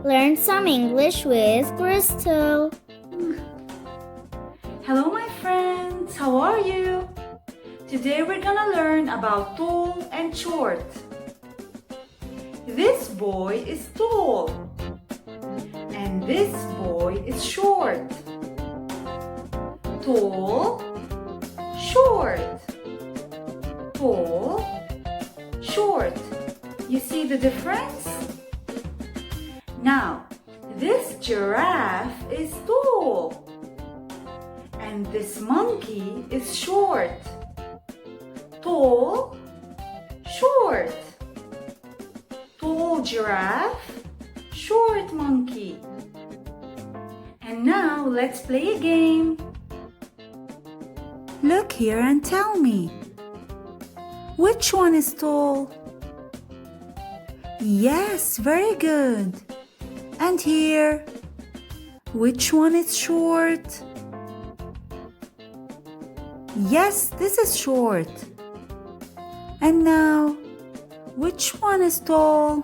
Learn some English with Crystal. Hello my friends, how are you? Today we're gonna learn about tall and short. This boy is tall and this boy is short. Tall, short. Tall, short. You see the difference? Now, this giraffe is tall and this monkey is short. Tall, short. Tall giraffe, short monkey. And now let's play a game. Look here and tell me, which one is tall? Yes, very good. And here, which one is short? Yes, this is short. And now, which one is tall?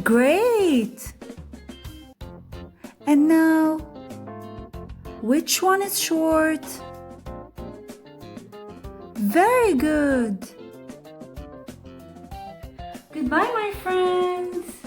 Great! And now, which one is short? Very good! Goodbye, my friends!